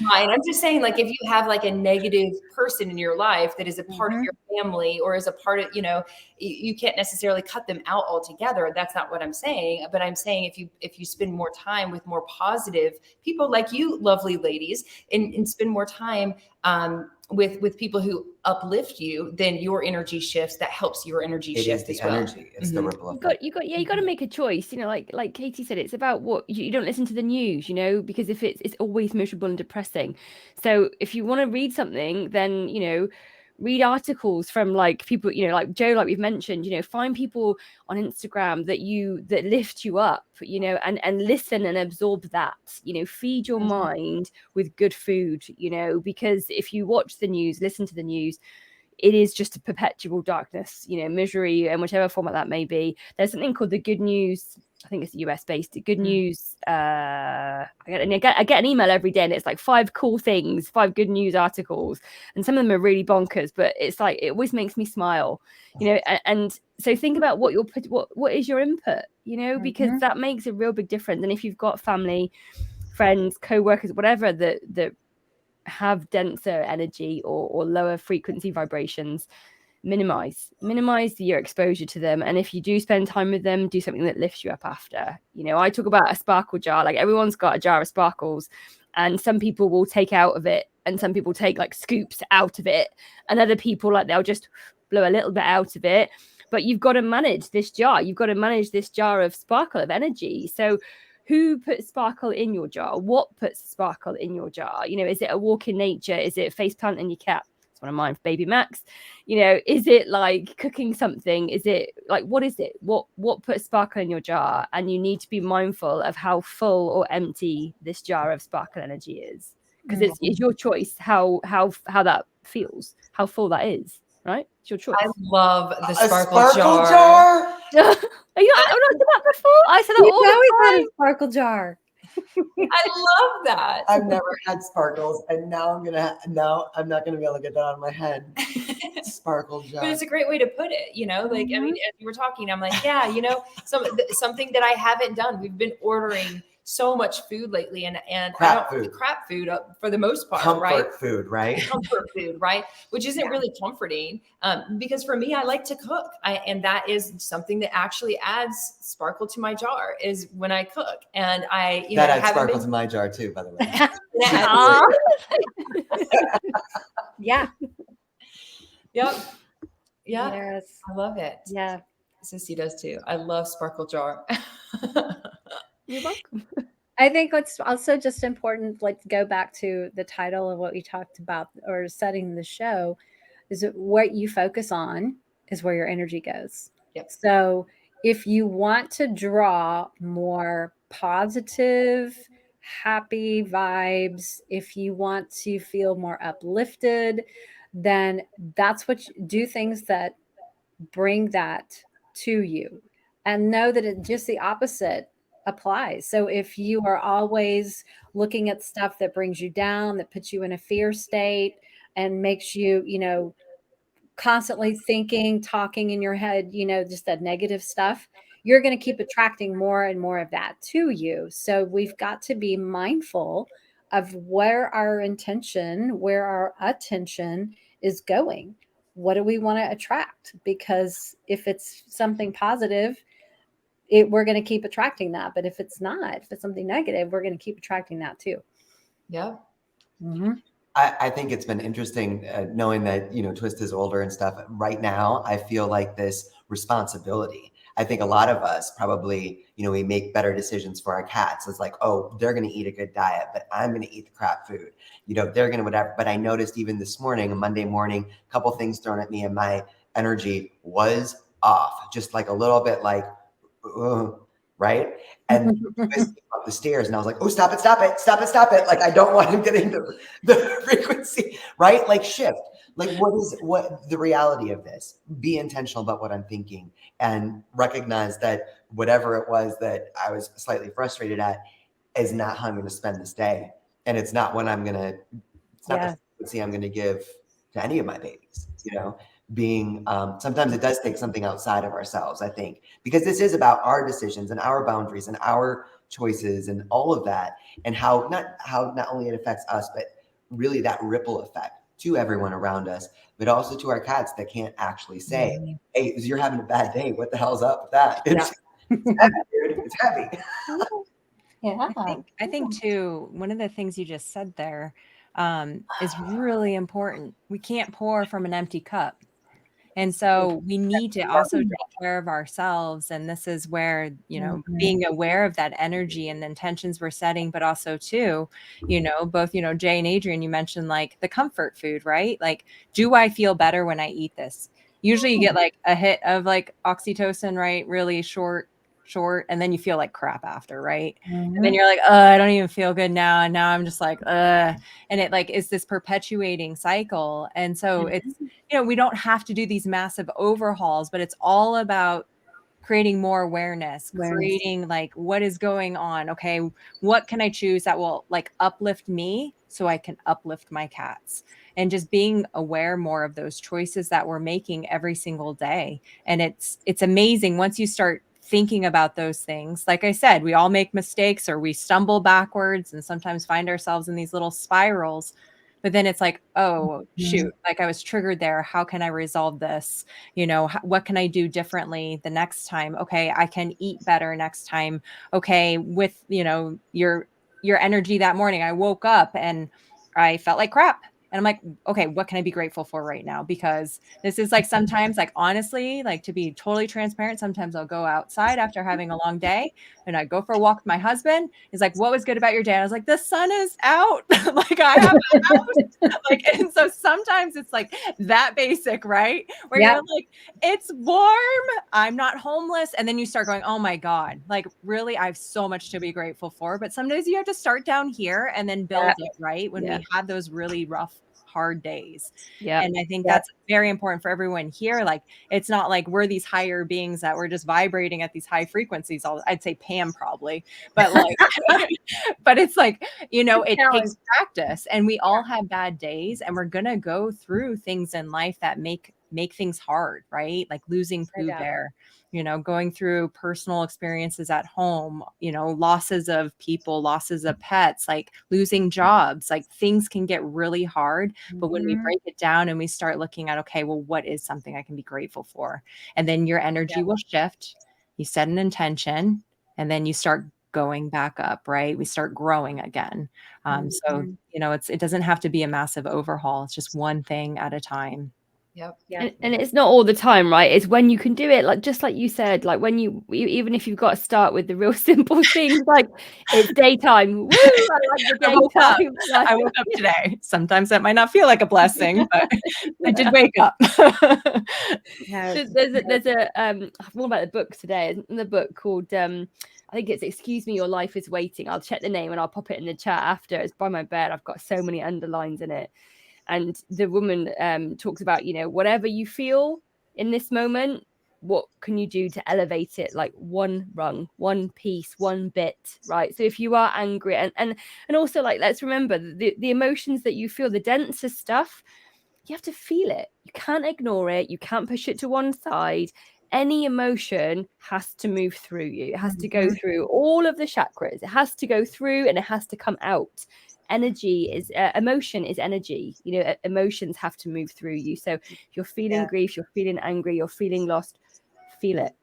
Fine. I'm just saying, like, if you have like a negative person in your life that is a part of your family or is a part of, you know, you can't necessarily cut them out altogether. That's not what I'm saying. But I'm saying if you spend more time with more positive people like you, lovely ladies, and spend more time with people who uplift you, then your energy shifts. That helps your energy shift as well. Energy. It's the ripple effect. You got to make a choice. You know, like Katie said, it's about what you don't listen to the news. You know, because if it's always miserable and depressing. So if you want to read something, then you know, read articles from like people, you know, like Joe, like we've mentioned. You know, find people on Instagram that lift you up. You know, and listen and absorb that. You know, feed your mind with good food. You know, because if you watch the news, listen to the news, it is just a perpetual darkness, you know, misery, and whichever format that may be. There's something called the Good News. I think it's US based. Good News. I get an email every day, and it's like 5 cool things, 5 good news articles, and some of them are really bonkers. But it's like it always makes me smile, you know. And so think about what is your input, you know, because that makes a real big difference. And if you've got family, friends, co-workers, whatever that have denser energy or lower frequency vibrations, minimize your exposure to them. And if you do spend time with them, do something that lifts you up after. You know, I talk about a sparkle jar. Like everyone's got a jar of sparkles, and some people will take out of it, and some people take like scoops out of it, and other people like they'll just blow a little bit out of it. But you've got to manage this jar. You've got to manage this jar of sparkle, of energy. So who puts sparkle in your jar? What puts sparkle in your jar? You know, is it a walk in nature? Is it face planting your cat? It's one of mine for baby Max. You know, is it like cooking something? Is it like, what is it? What puts sparkle in your jar? And you need to be mindful of how full or empty this jar of sparkle energy is, because it's your choice how that feels, how full that is. Right? It's your choice. I love the sparkle jar. Are you not said that before? I said that all the time. A sparkle jar. I love that. I've never had sparkles, and now I'm not gonna be able to get that out of my head. Sparkle jar. But it's a great way to put it, you know. Like I mean, as you were talking, I'm like, yeah, you know, something that I haven't done. We've been ordering so much food lately, and crap food for the most part, Comfort food, right? Comfort food, right? Which isn't really comforting, because for me, I like to cook, and that is something that actually adds sparkle to my jar is when I cook, and that adds sparkle to my jar too, by the way. Yeah. Yep. Yeah. Yes. I love it. Yeah. Sissy does too. I love sparkle jar. You're welcome. I think what's also just important, let's go back to the title of what we talked about or setting the show, is that what you focus on is where your energy goes. Yep. So if you want to draw more positive, happy vibes, if you want to feel more uplifted, then that's what do things that bring that to you, and know that it just the opposite applies. So if you are always looking at stuff that brings you down, that puts you in a fear state and makes you, you know, constantly thinking, talking in your head, you know, just that negative stuff, you're going to keep attracting more and more of that to you. So we've got to be mindful of where our intention, where our attention is going. What do we want to attract? Because if it's something positive, we're going to keep attracting that. But if it's not, if it's something negative, we're going to keep attracting that too. Yeah. Mm-hmm. I think it's been interesting knowing that, you know, Twist is older and stuff. Right now, I feel like this responsibility. I think a lot of us probably, you know, we make better decisions for our cats. It's like, oh, they're going to eat a good diet, but I'm going to eat the crap food. You know, they're going to whatever. But I noticed even this morning, a Monday morning, a couple things thrown at me, and my energy was off, just like a little bit like, right? And Chris came up the stairs and I was like, oh, stop it, stop it, stop it, stop it. Like, I don't want him getting the frequency, right? Like shift. Like what the reality of this? Be intentional about what I'm thinking and recognize that whatever it was that I was slightly frustrated at is not how I'm going to spend this day. And it's not when it's not the frequency I'm going to give to any of my babies, being, sometimes it does take something outside of ourselves, I think, because this is about our decisions and our boundaries and our choices and all of that, and how not only it affects us, but really that ripple effect to everyone around us, but also to our cats that can't actually say, hey, you're having a bad day. What the hell's up with that? It's heavy, dude. It's heavy. Yeah. I think too, one of the things you just said there is really important. We can't pour from an empty cup. And so we need to also take care of ourselves. And this is where, being aware of that energy and the intentions we're setting, but also too, both, Jay and Adrian, you mentioned like the comfort food, right? Like, do I feel better when I eat this? Usually you get like a hit of like oxytocin, right? Really short, and then you feel like crap after, right? And then you're like, I don't even feel good now. And now I'm just like, and it like is this perpetuating cycle. And so it's, we don't have to do these massive overhauls, but it's all about creating more awareness, creating like what is going on. Okay, what can I choose that will like uplift me so I can uplift my cats? And just being aware more of those choices that we're making every single day. And it's amazing once you start thinking about those things. Like I said, we all make mistakes or we stumble backwards and sometimes find ourselves in these little spirals. But then it's like, oh, shoot, like I was triggered there. How can I resolve this? What can I do differently the next time? Okay, I can eat better next time. Okay, with, your energy that morning, I woke up and I felt like crap. And I'm like, okay, what can I be grateful for right now? Because this is like sometimes, like, honestly, like to be totally transparent, sometimes I'll go outside after having a long day and I go for a walk with my husband. He's like, what was good about your day? And I was like, the sun is out. Like I have a house. Like, and so sometimes it's like that basic, right? Where you're like, it's warm. I'm not homeless. And then you start going, oh my God, like really, I have so much to be grateful for. But some days you have to start down here and then build it, right? When we have those really rough, hard days. And I think that's very important for everyone here. Like, it's not like we're these higher beings that we're just vibrating at these high frequencies. I'd say Pam probably, but like, but it's like, it takes practice and we all have bad days and we're going to go through things in life that make things hard, right? Like losing Purrrfectly, going through personal experiences at home, losses of people, losses of pets, like losing jobs, like things can get really hard. But when we break it down and we start looking at, okay, well, what is something I can be grateful for? And then your energy will shift. You set an intention and then you start going back up, right? We start growing again. So, it doesn't have to be a massive overhaul. It's just one thing at a time. Yep. And it's not all the time, right? It's when you can do it, like just like you said, like when even if you've got to start with the real simple things, like it's daytime. Woo! I like the daytime. I woke up today. Sometimes that might not feel like a blessing, but I did wake up. There's a I'm all about the book today. The book called I think it's Excuse Me, Your Life is Waiting. I'll check the name and I'll pop it in the chat after. It's by my bed. I've got so many underlines in it. And the woman talks about, whatever you feel in this moment, what can you do to elevate it? Like one rung, one piece, one bit, right? So if you are angry and also like, let's remember the emotions that you feel, the denser stuff, you have to feel it. You can't ignore it. You can't push it to one side. Any emotion has to move through you. It has to go through all of the chakras. It has to go through and it has to come out. Energy is emotion is energy. Emotions have to move through you. So if you're feeling grief, you're feeling angry, you're feeling lost, feel it.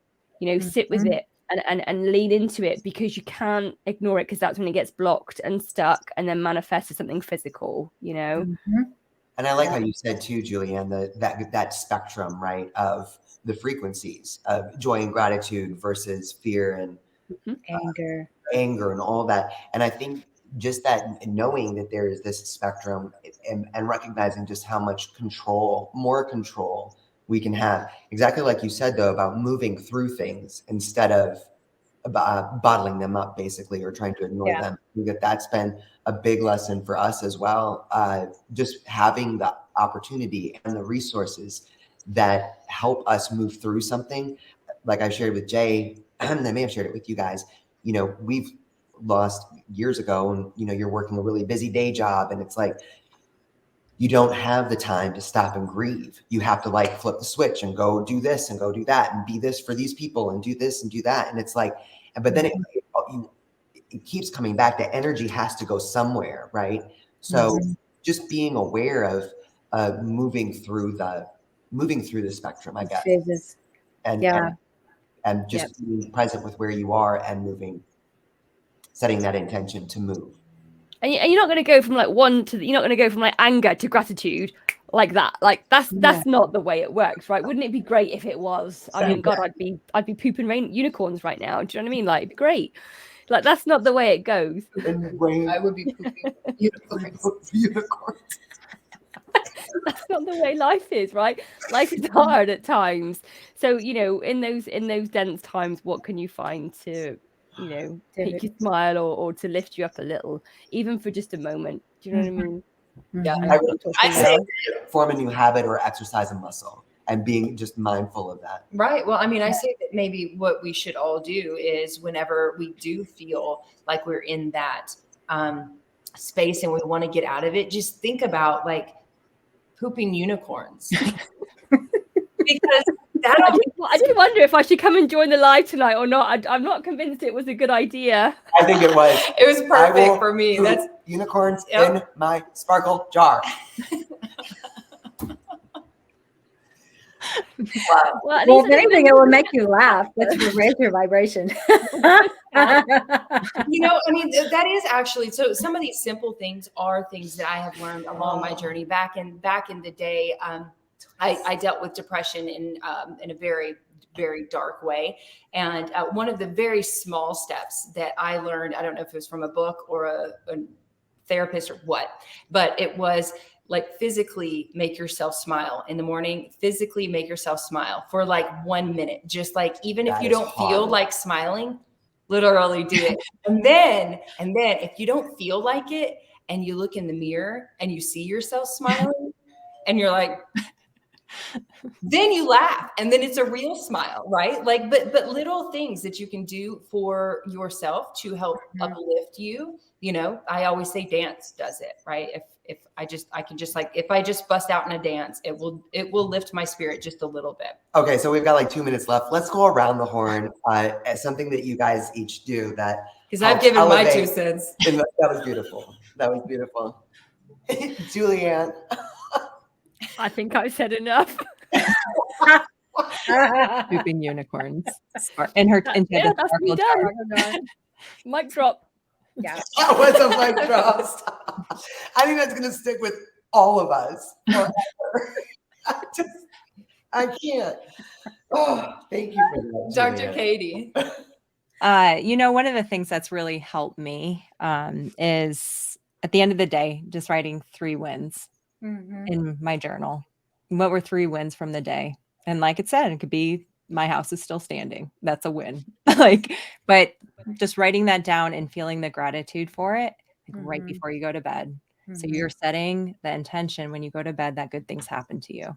Sit with it and lean into it, because you can't ignore it, because that's when it gets blocked and stuck and then manifests as something physical. And I like how you said too, Julianne, that spectrum, right, of the frequencies of joy and gratitude versus fear and anger and all that. And I think just that knowing that there is this spectrum and recognizing just how much more control we can have, exactly like you said, though, about moving through things instead of bottling them up, basically, or trying to ignore them. I think that that's been a big lesson for us as well. Just having the opportunity and the resources that help us move through something. Like I shared with Jay, and I may have shared it with you guys, you know, we've lost years ago, and, you know, you're working a really busy day job, and it's like, you don't have the time to stop and grieve. You have to like flip the switch and go do this and go do that and be this for these people and do this and do that. And it's like, but then it keeps coming back. The energy has to go somewhere, right? So just being aware of moving through the spectrum, I guess, Phases. and just being present with where you are and setting that intention to move. And you're not going to go from like you're not going to go from like anger to gratitude like that. Like that's not the way it works, right? Wouldn't it be great if it was? I mean, God, I'd be pooping rain unicorns right now. Do you know what I mean? Like, it'd be great. Like, that's not the way it goes. I would be pooping unicorns. That's not the way life is, right? Life is hard at times. So, you know, in those dense times, what can you find to, you know, make you smile or to lift you up a little, even for just a moment? Do you know what I mean? Yeah, I say form a new habit or exercise a muscle, and being just mindful of that. Right. Well, I mean, I say that maybe what we should all do is whenever we do feel like we're in that space and we want to get out of it, just think about like pooping unicorns. Because I did wonder if I should come and join the live tonight or not. I'm not convinced it was a good idea. I think it was. It was perfect for me. That's unicorns in my sparkle jar. Well, if anything, it will make you laugh, which will raise your vibration. You know, I mean, that is actually, so some of these simple things are things that I have learned along my journey. Back in the day, I dealt with depression in a very, very dark way. And one of the very small steps that I learned, I don't know if it was from a book or a therapist or what, but it was like physically make yourself smile in the morning, physically make yourself smile for like 1 minute. Just like, even if you don't feel like smiling, literally do it. And then if you don't feel like it and you look in the mirror and you see yourself smiling and you're like, then you laugh, and then it's a real smile, right? Like, but little things that you can do for yourself to help uplift you. You know, I always say dance does it, right? If I can just like, if I just bust out in a dance, it will lift my spirit just a little bit. Okay, so we've got like 2 minutes left. Let's go around the horn as something that you guys each do that. Because I've given my 2 cents. That was beautiful. That was beautiful. Julianne. I think I've said enough. Pooping unicorns. In her that's me done. Mic drop. Yeah. That was a mic drop. I think that's going to stick with all of us forever. I can't. Oh, thank you for that, Dr. Katie. You know, one of the things that's really helped me is at the end of the day, just writing 3 wins in my journal. What were 3 wins from the day? And like it said, it could be my house is still standing. That's a win. But just writing that down and feeling the gratitude for it right before you go to bed. So you're setting the intention when you go to bed that good things happen to you.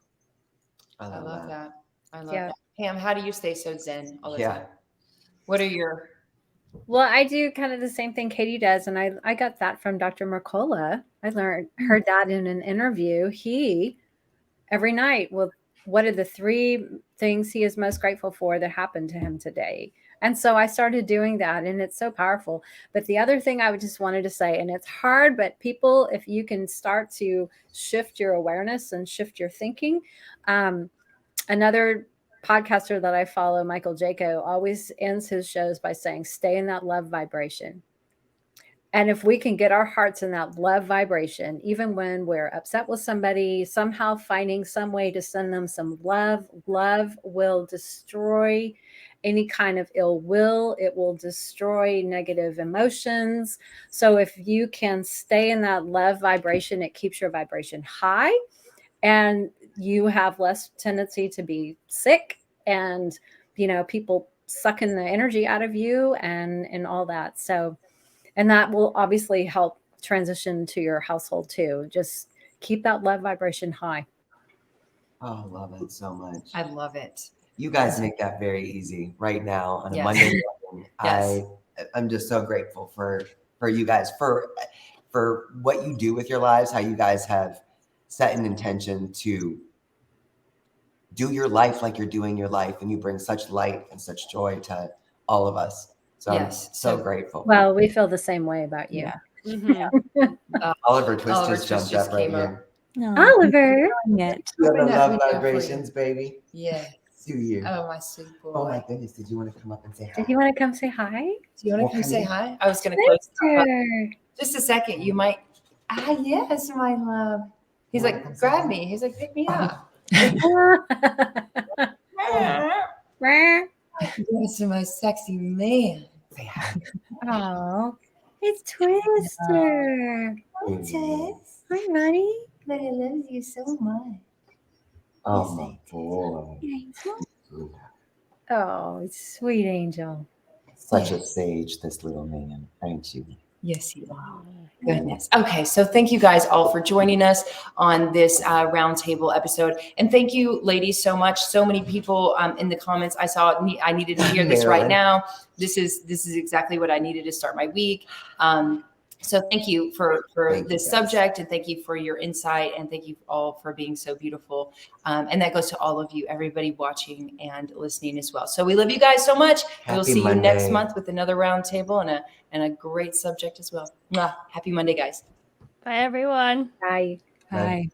I love that. I love that. Pam, how do you stay so zen all the time? What are your... Well, I do kind of the same thing Katie does. And I got that from Dr. Mercola. I heard that in an interview. He, every night, what are the 3 things he is most grateful for that happened to him today? And so I started doing that, and it's so powerful. But the other thing I just wanted to say, and it's hard, but people, if you can start to shift your awareness and shift your thinking, another podcaster that I follow, Michael Jaco, always ends his shows by saying, stay in that love vibration. And if we can get our hearts in that love vibration, even when we're upset with somebody, somehow finding some way to send them some love, love will destroy any kind of ill will. It will destroy negative emotions. So if you can stay in that love vibration, it keeps your vibration high. and you have less tendency to be sick, and people sucking the energy out of you and all that. So, and that will obviously help transition to your household too. Just keep that love vibration high. Oh, I love it so much. I love it. You guys make that very easy right now on a Yes. Monday morning. Yes. I'm just so grateful for you guys, for what you do with your lives, how you guys have set an intention to do your life like you're doing your life, and you bring such light and such joy to all of us. So Yes. I'm so So- grateful. Well, we feel the same way about you. Yeah. Mhm. Oliver Twist Oliver just Twist jumped just up right came up. here. No, Oliver. it. You have the Open that love window for you. vibrations, baby. Yeah. To you. Oh, my sweet boy. Oh my goodness! Did you want to come up and say hi? Did you want to come say hi? Do you want Well, to come come say in. hi? I was going to close. Sure. Just a second. You might. Ah, yes, my love. He's You wanna like, come say grab hi? me. He's like, pick me up. Yes, my sexy man. Say hi. Oh, it's Twister. Tess. Hi, buddy. But I love you so much. Oh my boy. Oh, sweet angel. Such a sage, this little man, ain't you? Yes, you are. Goodness. Okay, so thank you guys all for joining us on this roundtable episode, and thank you, ladies, so much. So many people in the comments. I saw. I needed to hear this right Marilyn. now. This is exactly what I needed to start my week. So thank you for Thank you, this guys. subject, and thank you for your insight, and thank you all for being so beautiful. And that goes to all of you, everybody watching and listening as well. So we love you guys so much. We'll Happy see you next Monday. month with another roundtable and a great subject as well. Mwah. Happy Monday, guys. Bye, everyone. Bye. Bye.